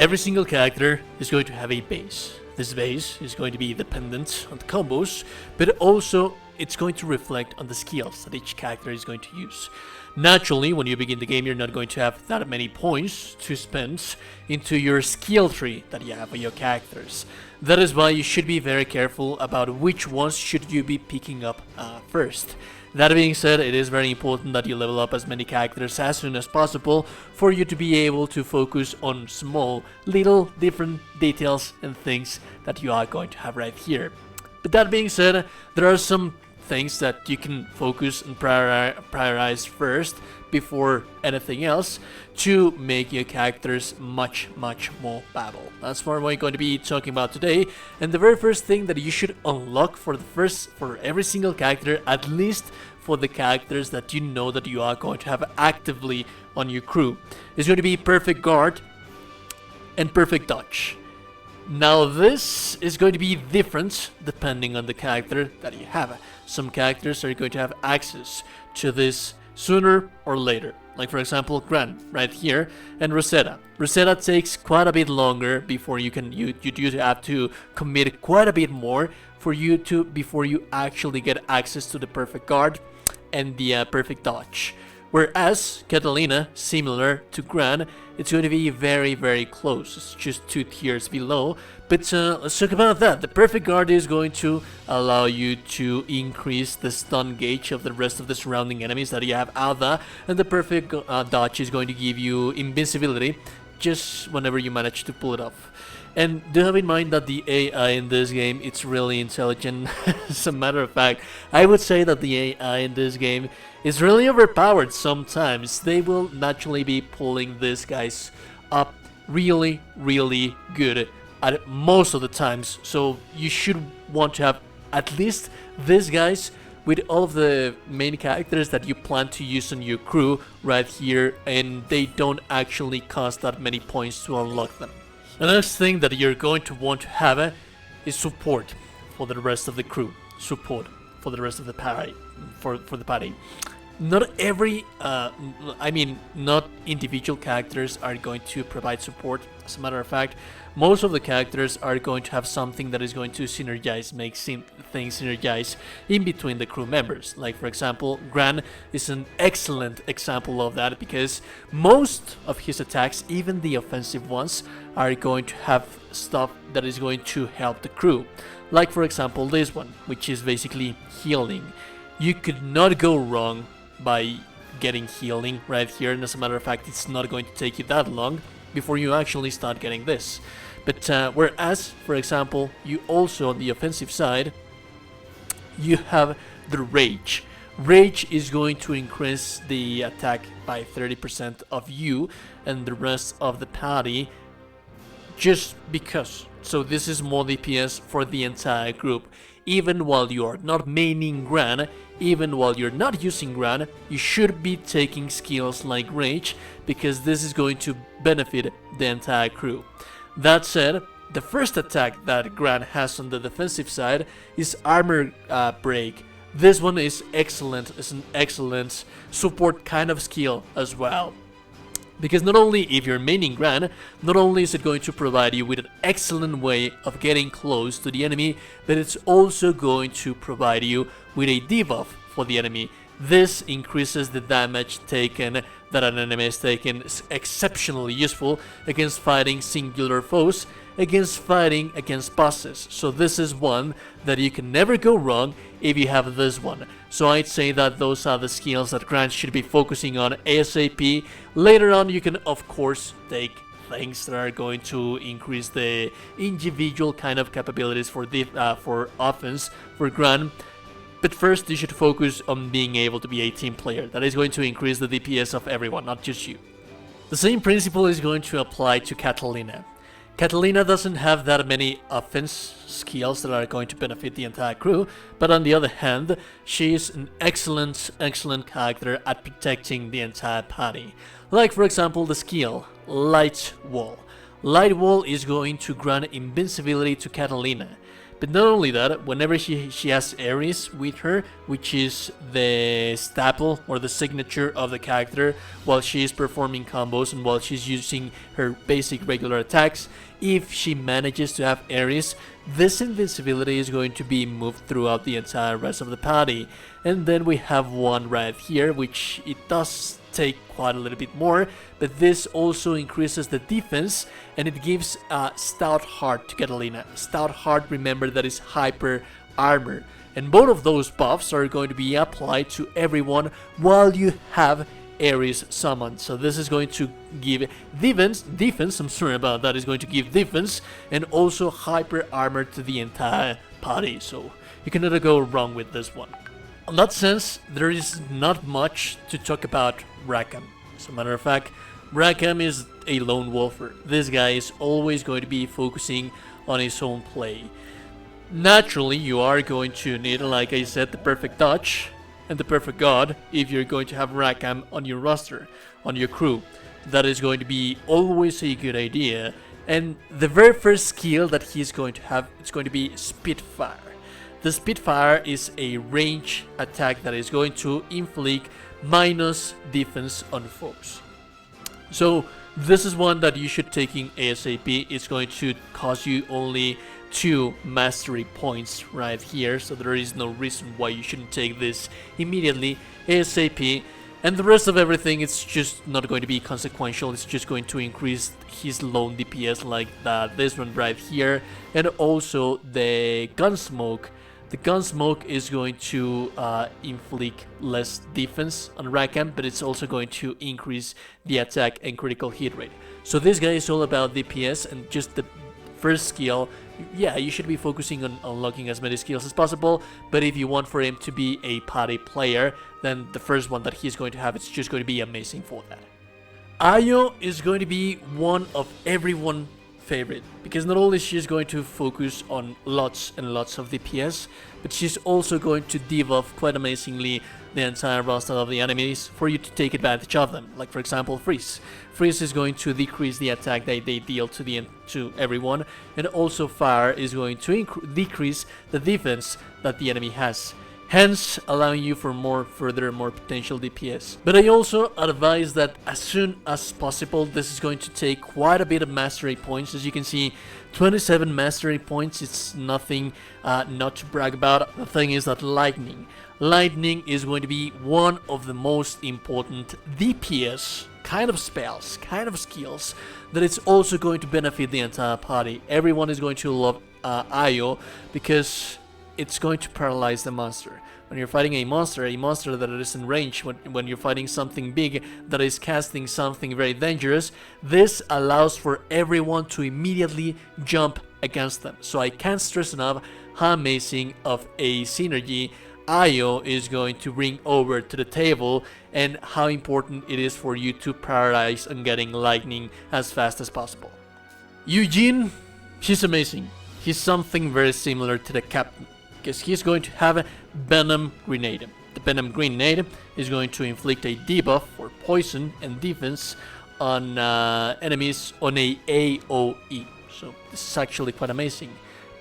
every single character is going to have a base. This base is going to be dependent on the combos, but also it's going to reflect on the skills that each character is going to use. Naturally, when you begin the game, you're not going to have that many points to spend into your skill tree that you have for your characters. That is why you should be very careful about which ones should you be picking up first. That being said, it is very important that you level up as many characters as soon as possible for you to be able to focus on small, little, different details and things that you are going to have right here. But that being said, there are some things that you can focus and prioritize first before anything else to make your characters much more battle. That's what we're going to be talking about today. And the very first thing that you should unlock for every single character, at least for the characters that you know that you are going to have actively on your crew, is going to be perfect guard and perfect dodge. Now this is going to be different depending on the character that you have. Some characters are going to have access to this sooner or later. Like for example Gran right here, and Rosetta. Rosetta takes quite a bit longer before you have to commit quite a bit more before you actually get access to the perfect guard and the perfect dodge. Whereas Catalina, similar to Gran, it's going to be very close. It's just 2 tiers below. But let's talk about that. The perfect guard is going to allow you to increase the stun gauge of the rest of the surrounding enemies that you have out there. And the perfect dodge is going to give you invincibility just whenever you manage to pull it off. And do have in mind that the AI in this game, it's really intelligent. As a matter of fact, I would say that the AI in this game is really overpowered sometimes. They will naturally be pulling these guys up really good at most of the times. So you should want to have at least these guys with all of the main characters that you plan to use on your crew right here, and they don't actually cost that many points to unlock them. The next thing that you're going to want to have is support for the rest of the crew. Support for the rest of the party. For the party. Not every, not individual characters are going to provide support. As a matter of fact, most of the characters are going to have something that is going to synergize, make things synergize in between the crew members. Like for example, Gran is an excellent example of that because most of his attacks, even the offensive ones, are going to have stuff that is going to help the crew. Like for example this one, which is basically healing. You could not go wrong by getting healing right here, and as a matter of fact it's not going to take you that long before you actually start getting this. But whereas, for example, you also on the offensive side, you have the Rage. Rage is going to increase the attack by 30% of you and the rest of the party just because. So this is more DPS for the entire group. Even while you are not maining Gran, even while you're not using Gran, you should be taking skills like Rage because this is going to benefit the entire crew. That said, the first attack that Gran has on the defensive side is Armor Break. This one is excellent, it's an excellent support kind of skill as well. Because not only if you're maining Gran, not only is it going to provide you with an excellent way of getting close to the enemy, but it's also going to provide you with a debuff for the enemy. This increases the damage taken that an enemy is taking. It's exceptionally useful against fighting singular foes, against fighting against bosses. So this is one that you can never go wrong if you have this one. So I'd say that those are the skills that Gran should be focusing on ASAP. Later on you can of course take things that are going to increase the individual kind of capabilities for offense for Gran. But first you should focus on being able to be a team player. That is going to increase the DPS of everyone, not just you. The same principle is going to apply to Catalina. Catalina doesn't have that many offense skills that are going to benefit the entire crew, but on the other hand, she is an excellent character at protecting the entire party. Like for example the skill, Light Wall. Light Wall is going to grant invincibility to Catalina, But not only that, whenever she has Ares with her, which is the staple or the signature of the character, while she is performing combos and while she's using her basic regular attacks, if she manages to have Ares, this invincibility is going to be moved throughout the entire rest of the party. And then we have one right here, which it does take quite a little bit more, but this also increases the defense and it gives a stout heart to Catalina. Stout heart, remember, that is hyper armor, and both of those buffs are going to be applied to everyone while you have Ares summoned. So this is going to give defense, I'm sorry about that, is going to give defense and also hyper armor to the entire party, so you cannot go wrong with this one. In that sense, there is not much to talk about Rackam. As a matter of fact, Rackam is a lone wolfer. This guy is always going to be focusing on his own play. Naturally, you are going to need, like I said, the perfect touch and the perfect god if you're going to have Rackam on your roster, on your crew. That is going to be always a good idea. And the very first skill that he's going to have, it's going to be Spitfire. The Spitfire is a range attack that is going to inflict minus defense on foes. So this is one that you should take in ASAP. It's going to cost you only 2 mastery points right here, so there is no reason why you shouldn't take this immediately ASAP. And the rest of everything, it's just not going to be consequential. It's just going to increase his lone DPS like that. This one right here, and also the Gunsmoke. The Gunsmoke is going to inflict less defense on Rackam, but it's also going to increase the attack and critical hit rate. So this guy is all about DPS, and just the first skill, yeah, you should be focusing on unlocking as many skills as possible, but if you want for him to be a party player, then the first one that he's going to have, it's just going to be amazing for that. Ayo is going to be one of everyone's favorite, because not only she's going to focus on lots and lots of DPS, but she's also going to debuff quite amazingly the entire roster of the enemies for you to take advantage of them. Like for example, Freeze. Freeze is going to decrease the attack that they deal to everyone, and also Fire is going to decrease the defense that the enemy has, hence allowing you for more potential DPS. But I also advise that as soon as possible, this is going to take quite a bit of mastery points. As you can see, 27 mastery points, it's nothing not to brag about. The thing is that Lightning is going to be one of the most important DPS kind of spells, kind of skills, that it's also going to benefit the entire party. Everyone is going to love Ayo because it's going to paralyze the monster. When you're fighting a monster that is in range, when you're fighting something big that is casting something very dangerous, this allows for everyone to immediately jump against them. So I can't stress enough how amazing of a synergy Ayo is going to bring over to the table, and how important it is for you to prioritize on getting lightning as fast as possible. Eugen, he's amazing. He's something very similar to the captain, because he's going to have a Venom Grenade. The Venom Grenade is going to inflict a debuff for poison and defense on enemies on a AoE. So this is actually quite amazing.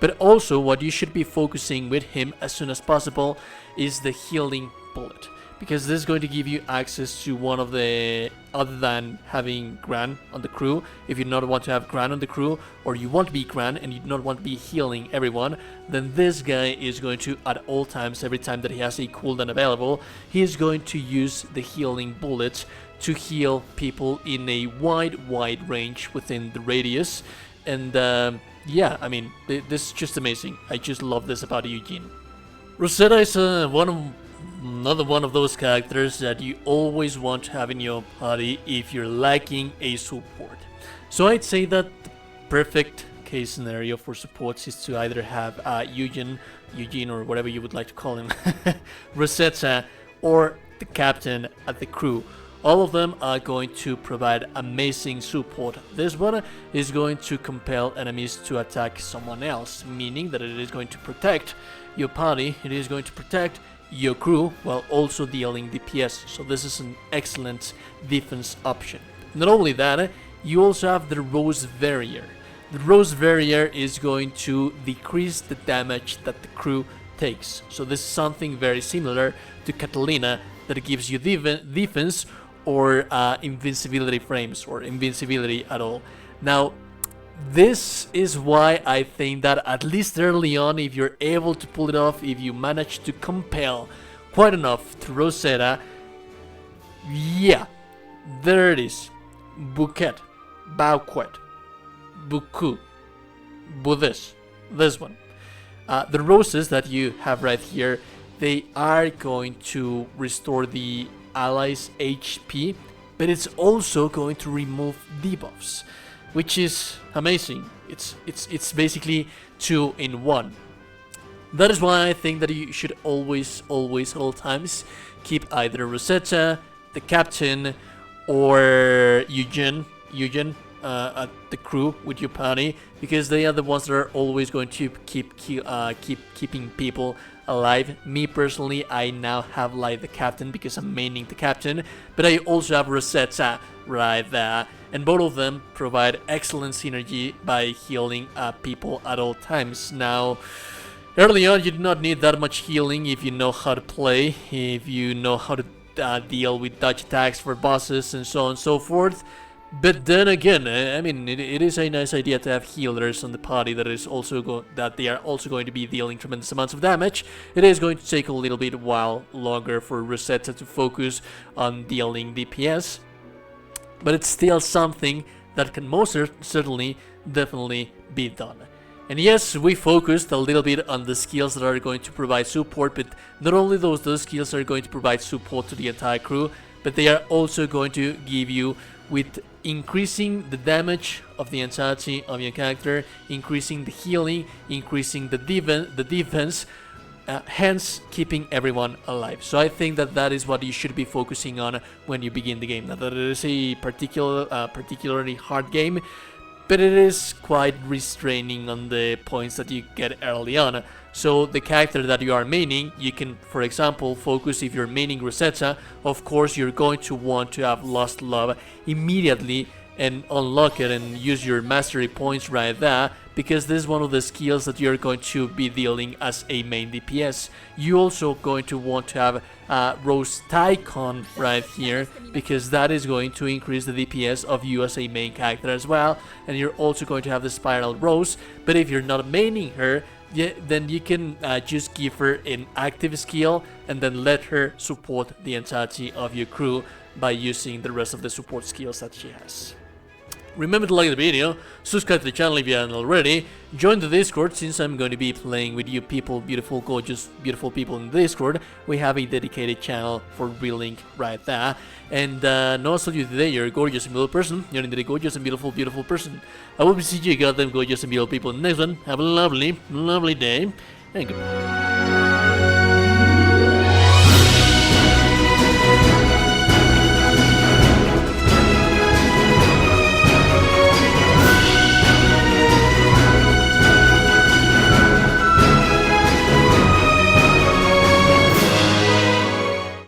But also what you should be focusing with him as soon as possible is the healing bullet, because this is going to give you access to one of the, other than having Gran on the crew, if you do not want to have Gran on the crew, or you want to be Gran and you do not want to be healing everyone, then this guy is going to, at all times, every time that he has a cooldown available, he is going to use the healing bullet to heal people in a wide range within the radius. And yeah, I mean, this is just amazing. I just love this about Eugen. Rosetta is another one of those characters that you always want to have in your party if you're lacking a support. So I'd say that the perfect case scenario for supports is to either have Eugen, or whatever you would like to call him, Rosetta, or the captain at the crew. All of them are going to provide amazing support. This one is going to compel enemies to attack someone else, meaning that it is going to protect your party, it is going to protect your crew, while also dealing DPS. So this is an excellent defense option. Not only that, you also have the Rose Barrier. the Rose Barrier is going to decrease the damage that the crew takes. So this is something very similar to Catalina, that gives you defense or invincibility frames, or invincibility at all. Now, this is why I think that at least early on, if you're able to pull it off, if you manage to compel quite enough to Rosetta, yeah, there it is. Bouquet, Bouquet, Buku, Buddhist, this one. The roses that you have right here, they are going to restore the allies' HP, but it's also going to remove debuffs, which is amazing. It's basically 2 in 1. That is why I think that you should always at all times keep either Rosetta, the captain, or Eugen at the crew with your party, because they are the ones that are always going to keep keeping people alive. Me personally, I now have like the captain because I'm maining the captain, but I also have Rosetta right there, and both of them provide excellent synergy by healing people at all times. Now, early on, you do not need that much healing if you know how to play, if you know how to deal with dodge attacks for bosses and so on and so forth. But then again, I mean, it is a nice idea to have healers on the party that is also that they are also going to be dealing tremendous amounts of damage. It is going to take a little bit while longer for Rosetta to focus on dealing DPS, but it's still something that can most certainly definitely be done. And yes, we focused a little bit on the skills that are going to provide support, but not only those skills are going to provide support to the entire crew, but they are also going to give you with increasing the damage of the entirety of your character, increasing the healing, increasing the defense, hence keeping everyone alive. So I think that that is what you should be focusing on when you begin the game. Not that it is a particularly hard game, but it is quite restraining on the points that you get early on. So the character that you are maining, you can, for example, focus. If you're maining Rosetta, of course you're going to want to have Lost Love immediately and unlock it and use your mastery points right there, because this is one of the skills that you're going to be dealing as a main DPS. You also going to want to have Rose Tycon right here, because that is going to increase the DPS of you as a main character as well. And you're also going to have the Spiral Rose, but if you're not maining her, yeah, then you can just give her an active skill and then let her support the entirety of your crew by using the rest of the support skills that she has. Remember to like the video, subscribe to the channel if you haven't already, join the Discord since I'm going to be playing with you people, beautiful, gorgeous, beautiful people in the Discord. We have a dedicated channel for Relink right there. And no, I'll tell you today, you're a gorgeous and beautiful person. You're indeed a gorgeous and beautiful, beautiful person. I will be seeing you goddamn gorgeous and beautiful people in the next one. Have a lovely, lovely day, and goodbye.